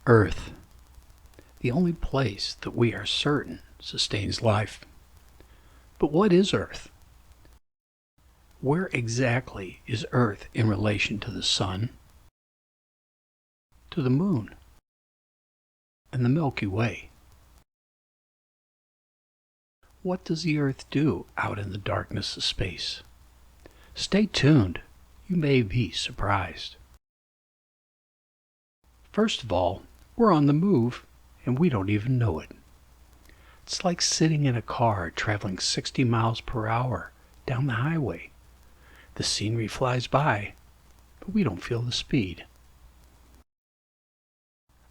Earth, the only place that we are certain sustains life. But what is Earth? Where exactly is Earth in relation to the Sun, to the Moon, and the Milky Way? What does the Earth do out in the darkness of space? Stay tuned. You may be surprised. First of all, we're on the move, and we don't even know it. It's like sitting in a car traveling 60 miles per hour down the highway. The scenery flies by, but we don't feel the speed.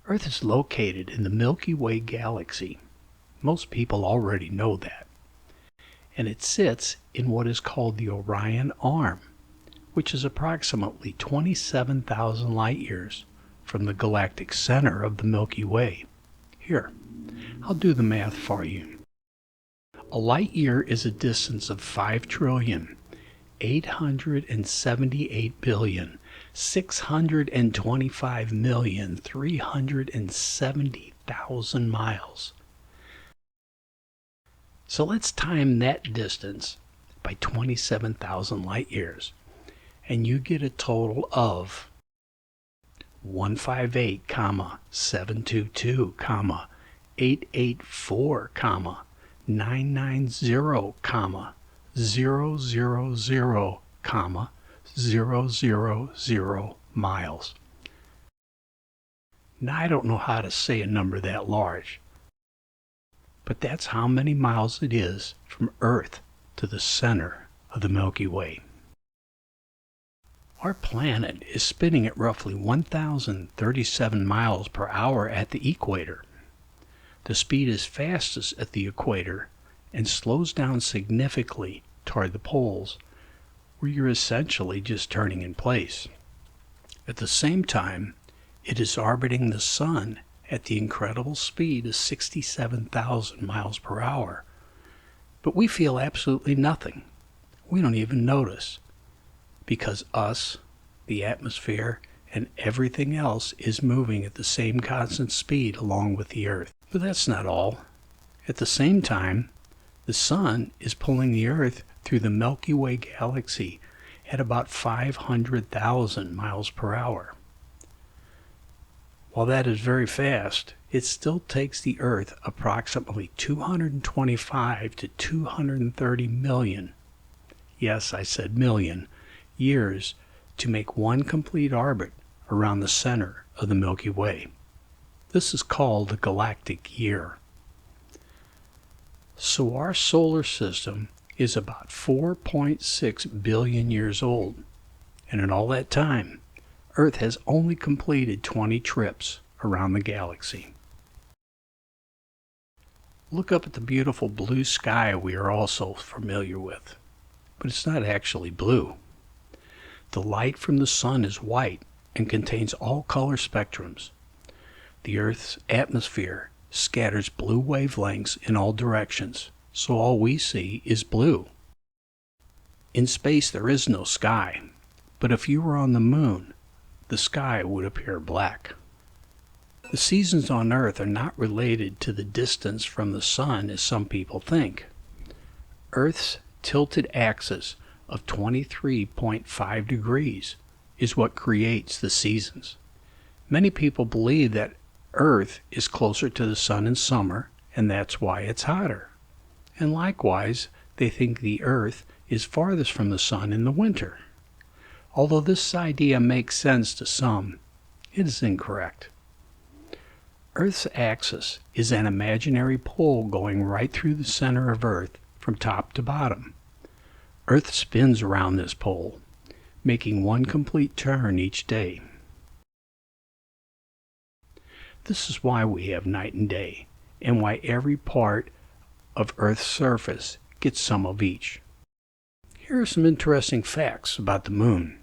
Earth is located in the Milky Way galaxy. Most people already know that. And it sits in what is called the Orion Arm, which is approximately 27,000 light years from the galactic center of the Milky Way. Here, I'll do the math for you. A light year is a distance of 5,878,625,370,000 miles. So let's time that distance by 27,000 light years, and you get a total of 158,722,884,990,000,000 miles. Now I don't know how to say a number that large, but that's how many miles it is from Earth to the center of the Milky Way. Our planet is spinning at roughly 1,037 miles per hour at the equator. The speed is fastest at the equator and slows down significantly toward the poles, where you're essentially just turning in place. At the same time, it is orbiting the Sun at the incredible speed of 67,000 miles per hour. But we feel absolutely nothing. We don't even notice, because us, the atmosphere, and everything else is moving at the same constant speed along with the Earth. But that's not all. At the same time, the Sun is pulling the Earth through the Milky Way galaxy at about 500,000 miles per hour. While that is very fast, it still takes the Earth approximately 225 to 230 million, yes, I said million, years to make one complete orbit around the center of the Milky Way. This is called the galactic year. So our solar system is about 4.6 billion years old, and in all that time, Earth has only completed 20 trips around the galaxy. Look up at the beautiful blue sky we are all so familiar with, but it's not actually blue. The light from the Sun is white and contains all color spectrums. The Earth's atmosphere scatters blue wavelengths in all directions, so all we see is blue. In space there is no sky, but if you were on the Moon, the sky would appear black. The seasons on Earth are not related to the distance from the Sun as some people think. Earth's tilted axis of 23.5 degrees is what creates the seasons. Many people believe that Earth is closer to the Sun in summer, and that's why it's hotter. And likewise, they think the Earth is farthest from the Sun in the winter. Although this idea makes sense to some, it is incorrect. Earth's axis is an imaginary pole going right through the center of Earth from top to bottom. Earth spins around this pole, making one complete turn each day. This is why we have night and day, and why every part of Earth's surface gets some of each. Here are some interesting facts about the Moon.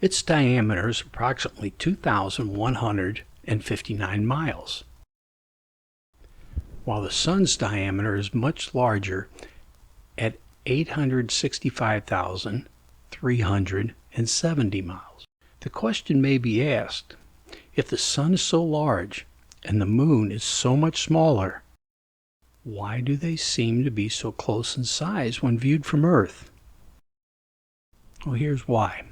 Its diameter is approximately 2,159 miles, while the Sun's diameter is much larger at 865,370 miles. The question may be asked, If the sun is so large and the moon is so much smaller, why do they seem to be so close in size when viewed from Earth? Well, here's why.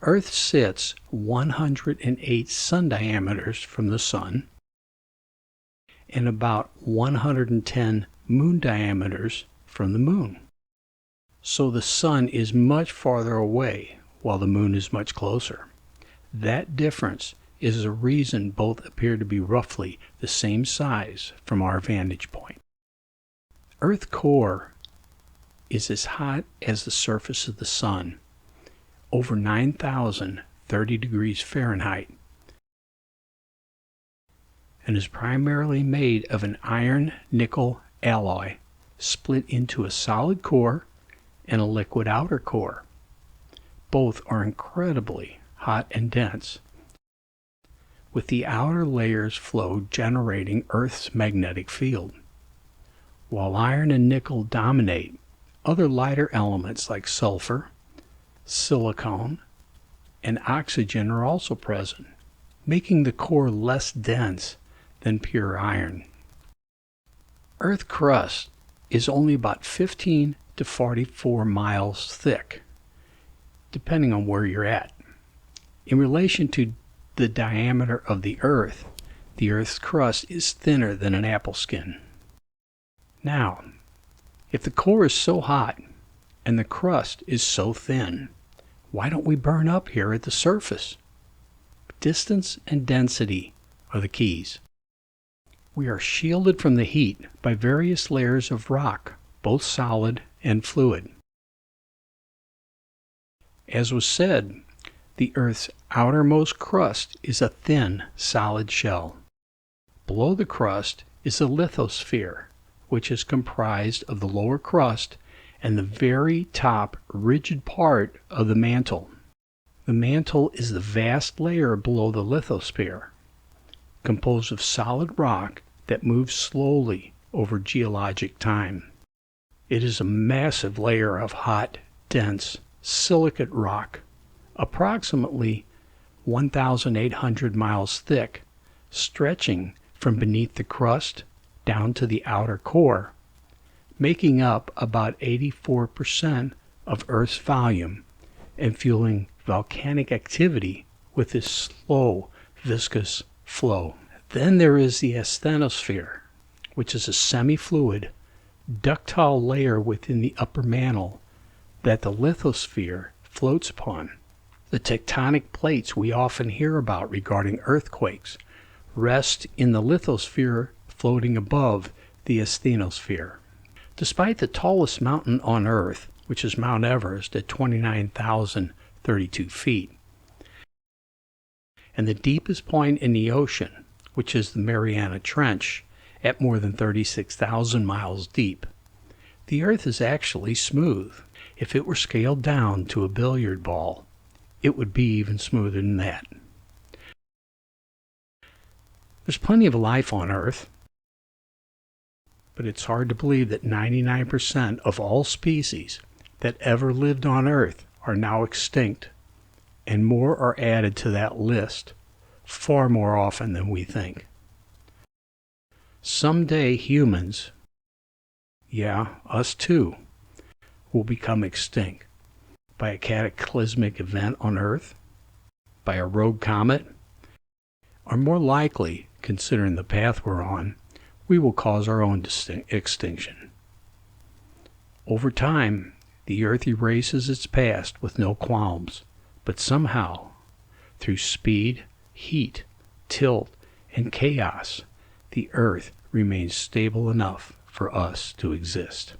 Earth sits 108 sun diameters from the sun and about 110 moon diameters from the moon. So the sun is much farther away while the moon is much closer. That difference is the reason both appear to be roughly the same size from our vantage point. Earth's core is as hot as the surface of the sun, over 9,030 degrees Fahrenheit, and is primarily made of an iron-nickel alloy split into a solid core and a liquid outer core. Both are incredibly hot and dense, with the outer layer's flow generating Earth's magnetic field. While iron and nickel dominate, other lighter elements like sulfur, silicon, and oxygen are also present, making the core less dense than pure iron. Earth's crust is only about 15 to 44 miles thick, depending on where you're at. In relation to the diameter of the Earth's crust is thinner than an apple skin. Now, if the core is so hot and the crust is so thin, why don't we burn up here at the surface? Distance and density are the keys. We are shielded from the heat by various layers of rock, both solid and fluid. As was said, the Earth's outermost crust is a thin, solid shell. Below the crust is the lithosphere, which is comprised of the lower crust and the very top rigid part of the mantle. The mantle is the vast layer below the lithosphere, composed of solid rock that moves slowly over geologic time. It is a massive layer of hot, dense, silicate rock, approximately 1,800 miles thick, stretching from beneath the crust down to the outer core, making up about 84% of Earth's volume and fueling volcanic activity with this slow, viscous flow. Then there is the asthenosphere, which is a semi-fluid, ductile layer within the upper mantle that the lithosphere floats upon. The tectonic plates we often hear about regarding earthquakes rest in the lithosphere floating above the asthenosphere. Despite the tallest mountain on Earth, which is Mount Everest at 29,032 feet, and the deepest point in the ocean, which is the Mariana Trench at more than 36,000 miles deep, the Earth is actually smooth. If it were scaled down to a billiard ball, it would be even smoother than that. There's plenty of life on Earth, but it's hard to believe that 99% of all species that ever lived on Earth are now extinct, and more are added to that list far more often than we think. Someday humans, yeah, us too, will become extinct by a cataclysmic event on Earth, by a rogue comet, or more likely, considering the path we're on, we will cause our own extinction. Over time, the Earth erases its past with no qualms, but somehow, through speed, heat, tilt, and chaos, the Earth remains stable enough for us to exist.